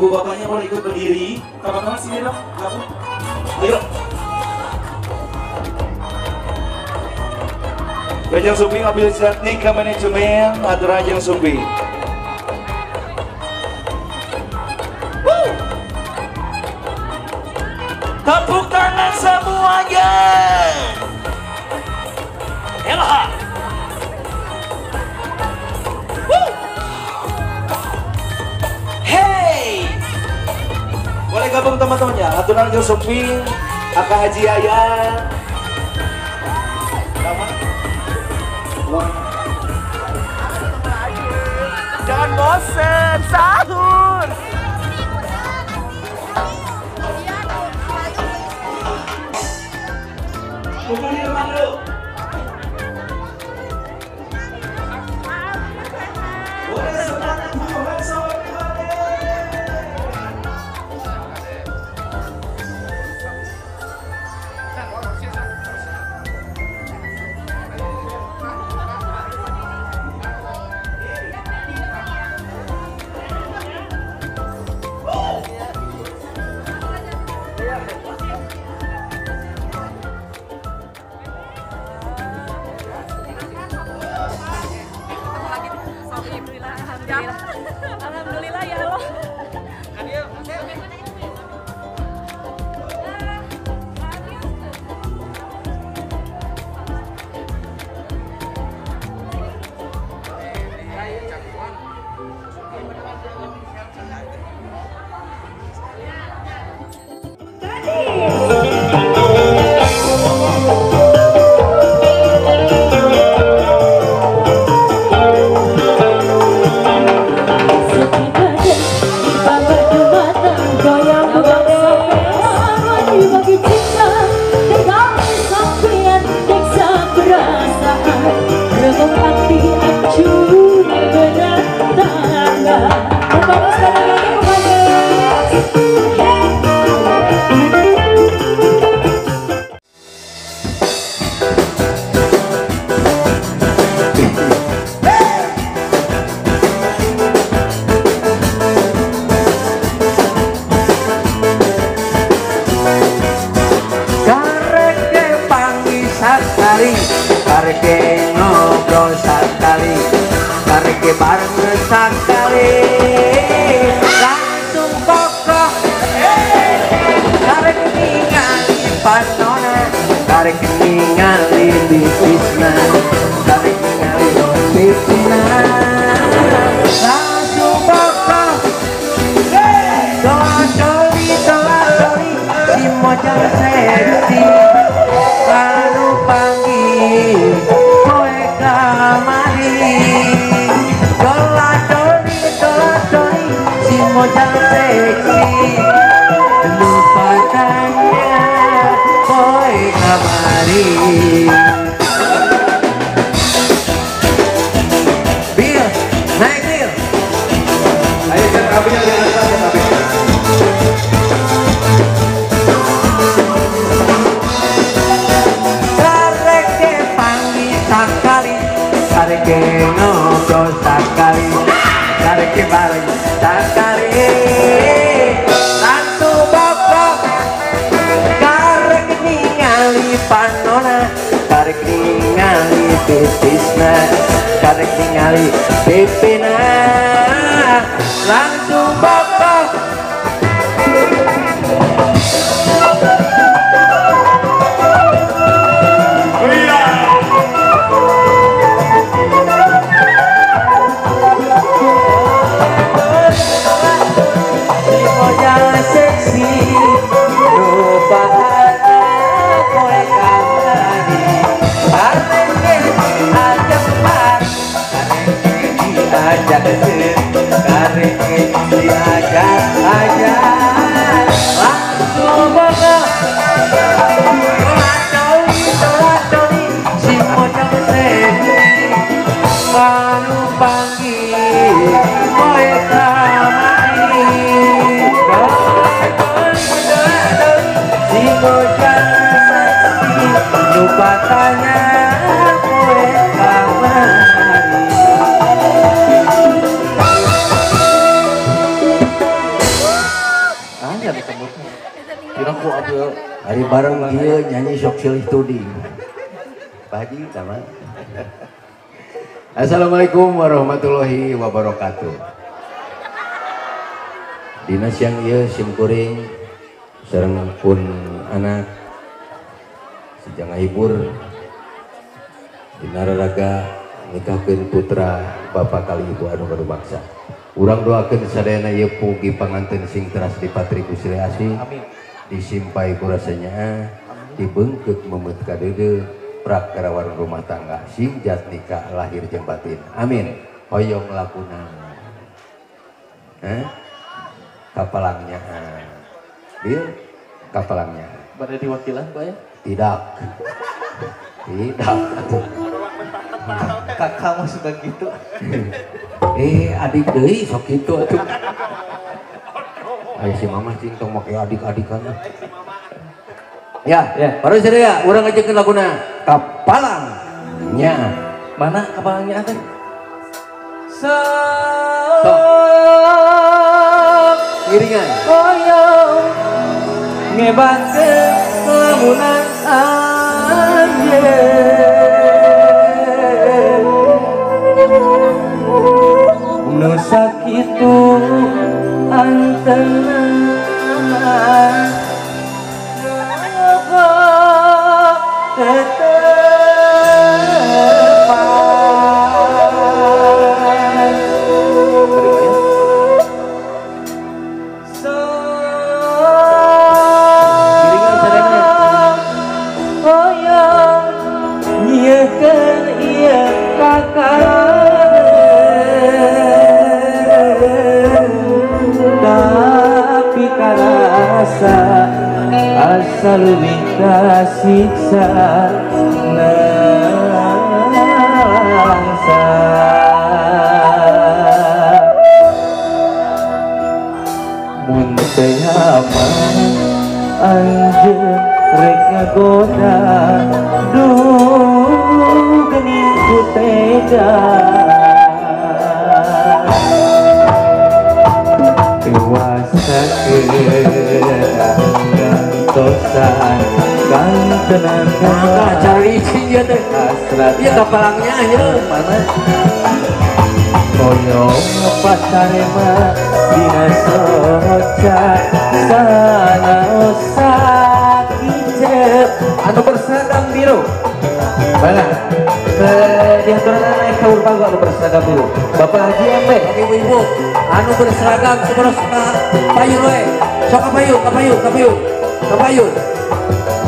bapaknya boleh ikut berdiri. Teman-teman sini dong, kamu. Ayo. Rajang Sumbi ambil setnik ke manajemen atau Rajang Sumbi. Tepuk tangan semuanya. Elah. Hey. Boleh gabung teman-temannya. Atur Rajang Sumbi, Aka Haji Ayah. Jangan bosen, sahur. Kumpulin teman dulu. Boleh semangat bukan sama pribadi. Alhamdulillah ya Allah. Kareke ngobrol sekali, kareke bareng sekali, langsung kokoh. Kareke ningali panona, kareke ningali bisnisna, kareke ningali bisnisna, langsung kokoh. Doa-doli, si mojang seksi. Baru panggil kowe kamari, dola-doli si mojang seksi, lupa tanya kowe kamari. Bil, naik Bil. Ayo jangan kabinnya di atas ya kabin. Kareke ngobrol sekali, kareke bareng sekali, tantu bokok. Kareke ningali panona, kareke ningali bisnisna, kareke ningali pipina, langsung bokok. Lupa tanya kowe kamari. semut. Kira ku abdul. Hari bareng dia nyanyi sok silih studi. Pak Haji sama. Assalamualaikum warahmatullahi wabarakatuh. Dina siang ieu simkuring sareng pun anak sejang hibur dina raraga nikahkeun putra Bapak kali Ibu anu kadubaksa. Urang doakeun sadayana ieu pugi panganten sing teras dipatri ku Sri Asih. Amin. Disimpai kurasanya dibeungkeut memet kadeudeung prakara warung rumah tangga sing jat nikah lahir jeung batin. Amin. Hoyong lakunan. Kapalangnya. Bil kapalangnya. Pada diwakilan Pak ya? Tidak. Tidak. Kakak mah suka gitu. Adik deui sok kitu atuh. Aya si mama cing tong make adik-adikan. Ya, para sadaya, urang ngajekeun laguna Kapalangnya. Mana kapalangnya teh? Iringan. Koyong ngebatkeun lamunan anjeun nu sakitu antena asal minta siksa nangsa mun teh aman anjeun rek ngagoda duh geuning ku tega dewasa gantosan kantenan cari ieu teh. hasrat Ieu kapalangnya ieu mana? koyong pacarema dina soca sanaosa kicep anu berseragam biru mana? Di aturan naik ke Urpago anu berseragam biru Bapak Haji Embe Ibu-ibu anu berseragam seberos payun we. Sok kapayun.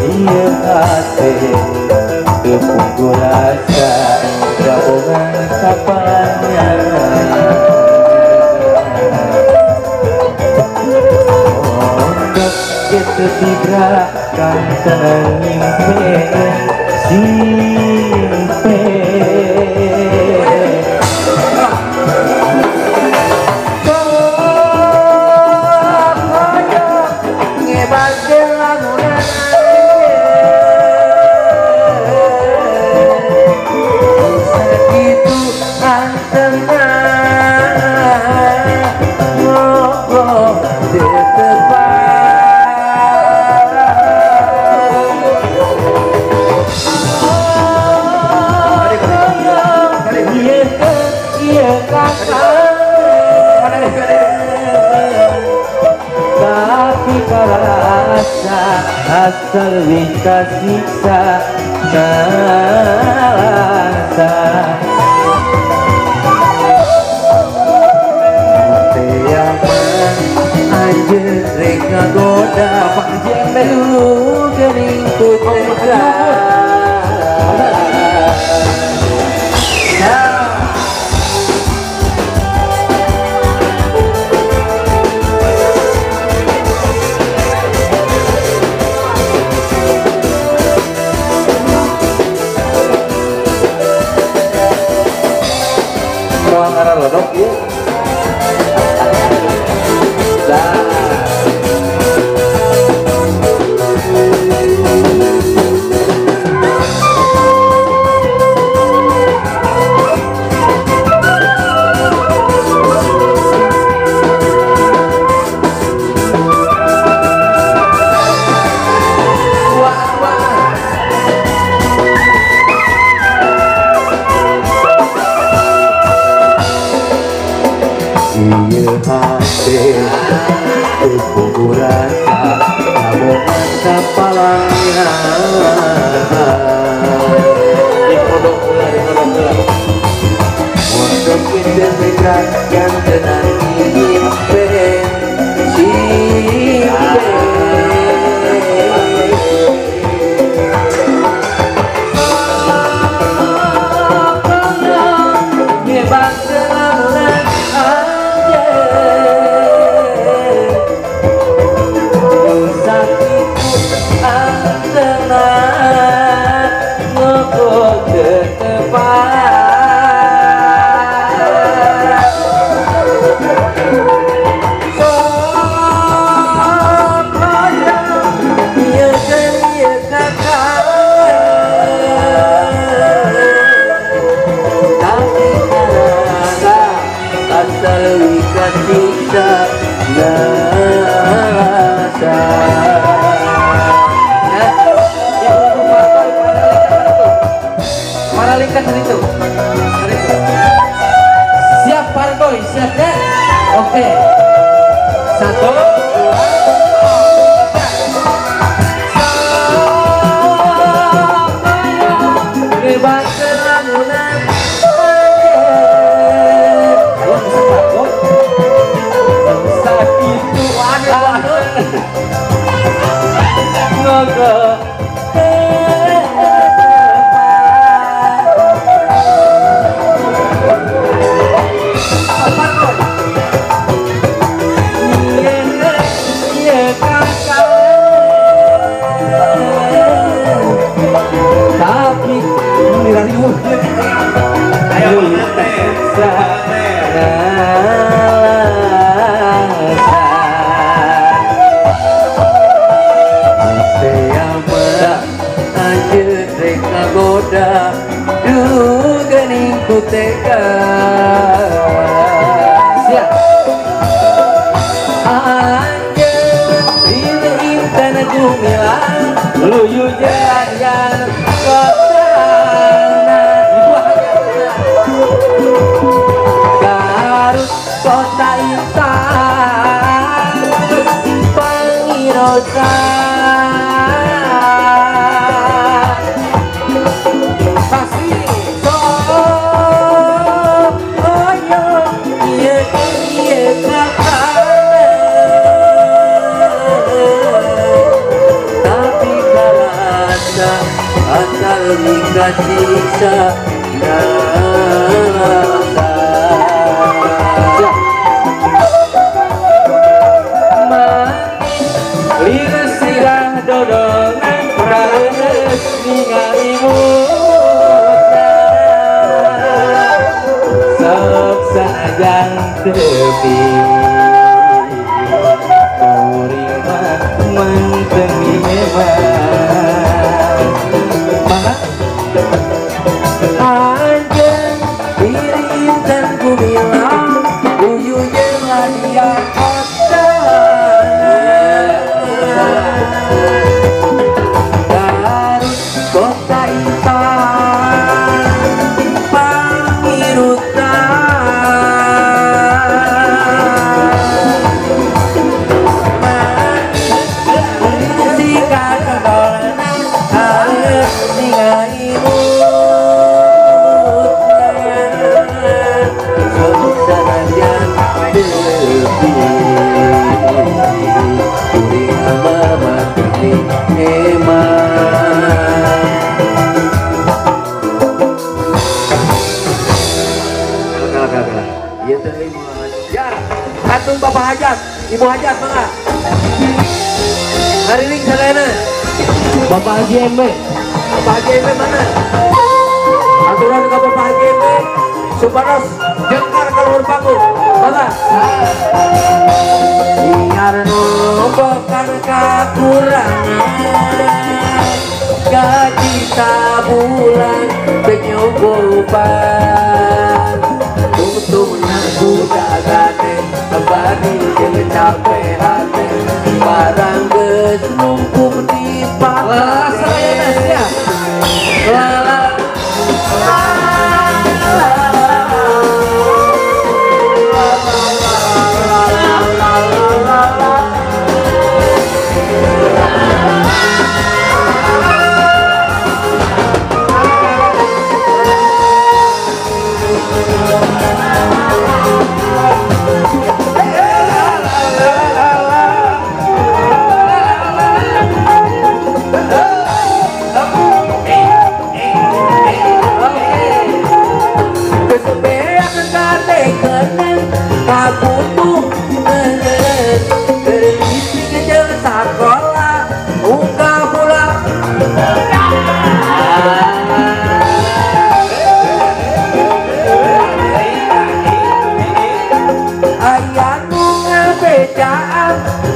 iya hati tepung rasa gabungan kapalnya ondok gitu tigra kan tenang mimpi simpe asal minta siksa nasa teaman anjeun rek ngagoda Bapak Haji Embe geuning ku tega lodok ya. Oke. Satu, dua, bebas kelamunan. Ayo bisa takut. Sakit tuh ngogo. Tapi mirarimu ayo goda gening kuteka siap anjeun dina intan gumilang luyu jalan kotana Garut kota intan pangirosan Jika siksa rasa manis liris sirah dodongan raeus ningali mutna sok sanajang tepi kuring mah manteng anjeun diri intan ku bilang uyu jeung dia kotana Garut kota intan pangirutan sikat dolana hareup ningali Atung Bapak Hajat, Ibu Hajat mana? Hari ini Selena. Bapak Haji MB. Bapak Haji MB mana? Aturan ke Bapak Haji MB. Supados jengkar keluar panggung. Mana? Biar nombokan kakurangan gaji tabulan penyukupan tuntunan budak gade kembali jeung capek hati barang geus numpuk di paha saya sia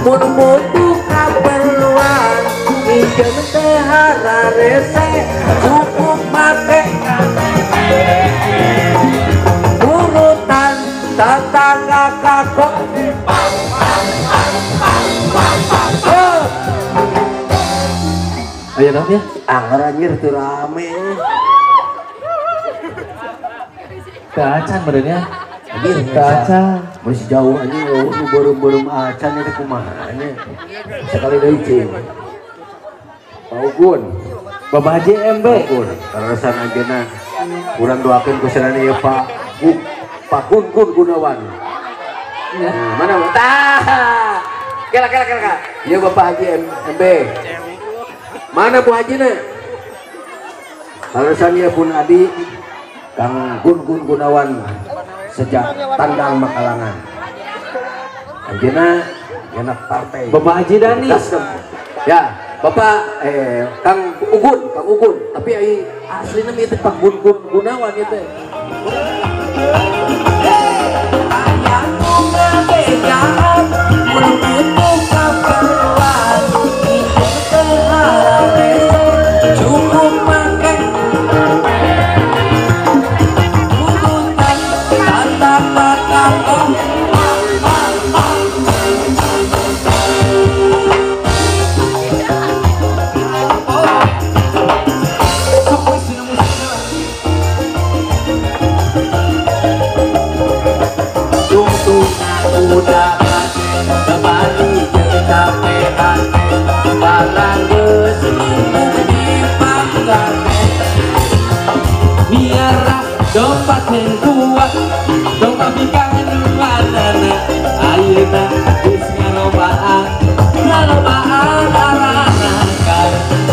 mun butuh keperluan pinjam teh hararese cukup make urutan tetangga kakok ayo dong ya anggar anjir tuh rame kacan badannya kacan masih jauh aja belum acan itu kumahanya sekali dari cing Pak Ugun Bapak Haji MB Ugun karasan ajeuna urang doakeun kuserana ieu Pak Gun Gunawan mana tah kela ieu Bapak Haji MB mana Bu Hajina karasan ieu pun adi Kang Gun Gunawan sejak tandang Makalangan ajeuna enak partai Bapak Haji Dani ya Bapak Kang Ugun tapi aslinya itu Pak Gun Gunawan itu dompet yang kuat dompet bikangan nuanana ayeuna geus ngalobaan aranakan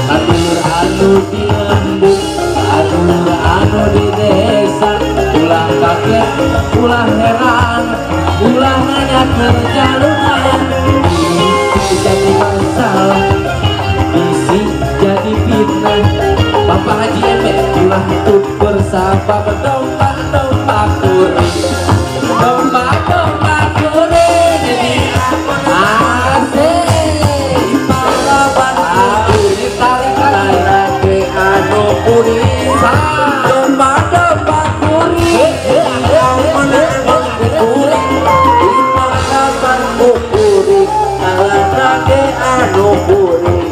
atur anu di lembut atur anu di desa ulah kaget ulah heran ulah nanya kerjaluan isi jadi masalah isi jadi fitnah Bapak Haji Eme ulah itu bersama domba kuring jadi asik palawan kuring tarik ke anu kuring domba kuring kuring palawan kuring alage anu kuring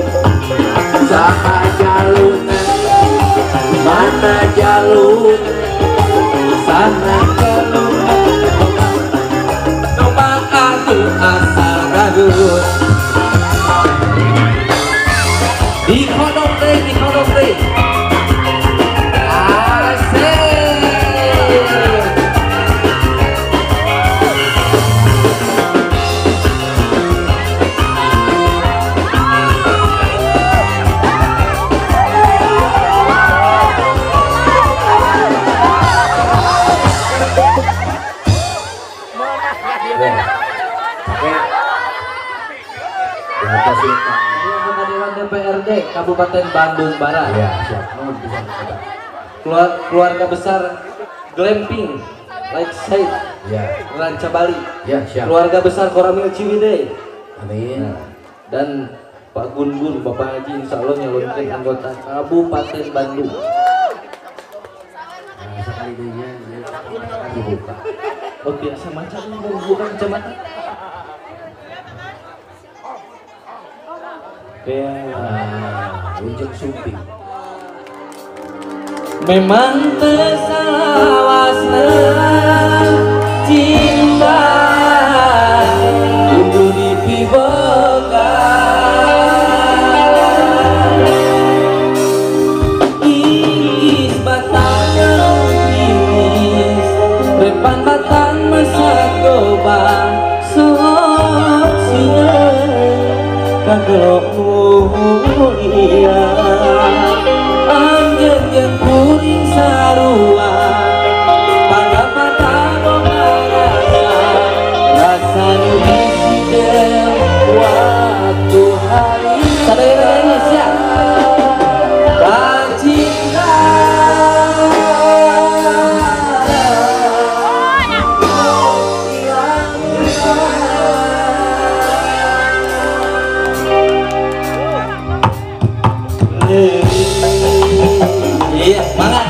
sama jaluna mana jalur sana jalur coba adu asal gaduh di kodok deh asik Pengadilan DPRD Kabupaten Bandung Barat. ya siap bisa Keluarga besar Glamping Lakeside ya Ranca Bali. ya siap Keluarga besar Koramil Ciwidey. amin Dan Pak Gun Bapak Haji insya Allah nyalonkan anggota Kabupaten Bandung. nah sekali dia dibuka Oke, sama macam bukan kecamatan. Unjuk Sumping Memang tersalawasna cinta kudu dipibogan is batanya inis repan batan masa gobang sok sieun kagok mulia anjeun jeung kuring sarua pada mata boga rasa nu bisi deui waktu hari sadaya Indonesia cinta iya, semangat.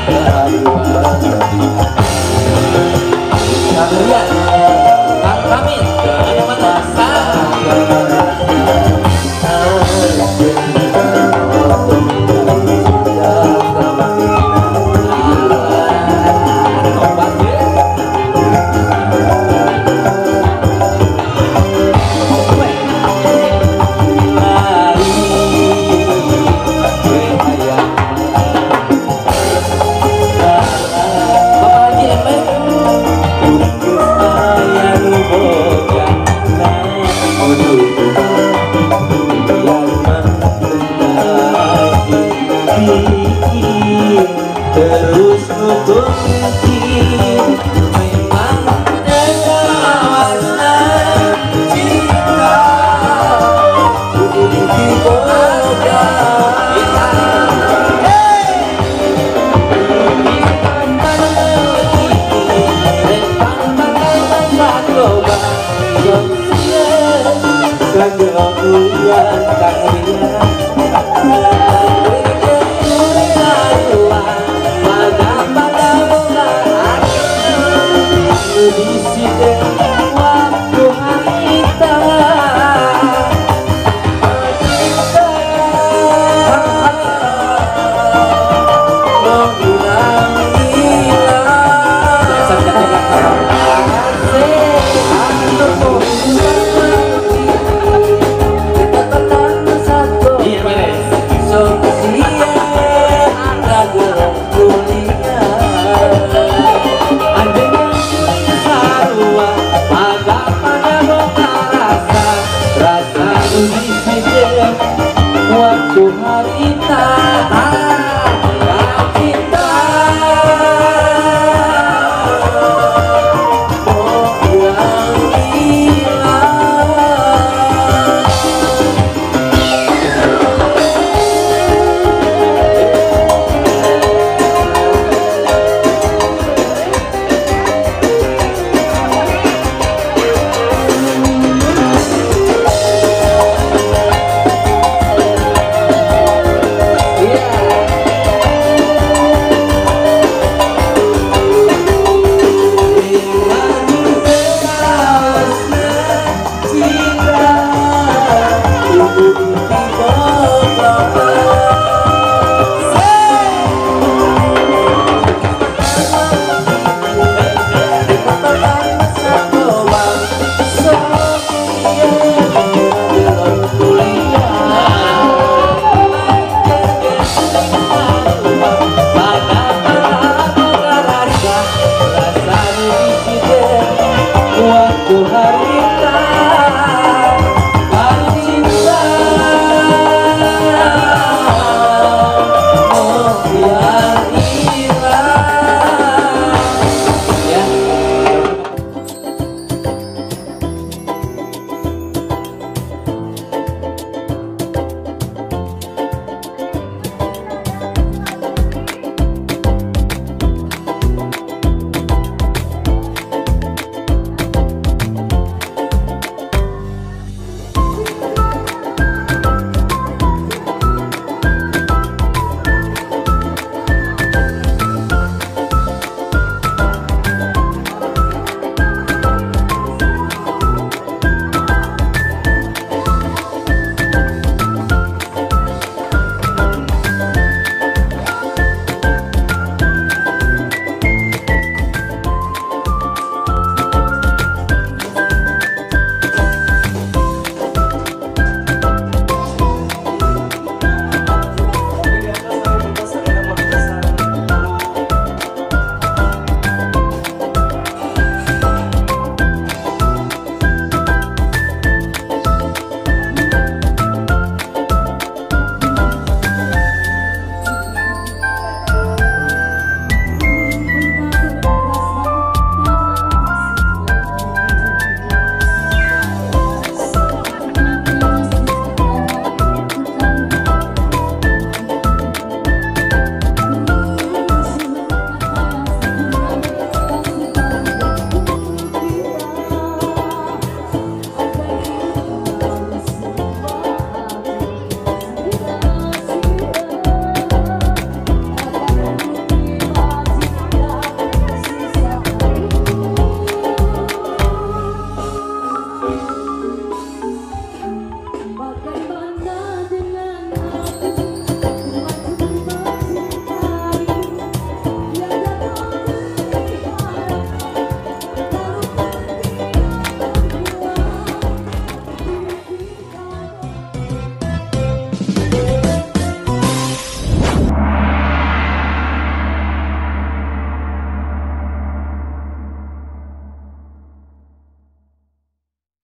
Kemudian, Kang Kamil, ada mana? boga waktu harita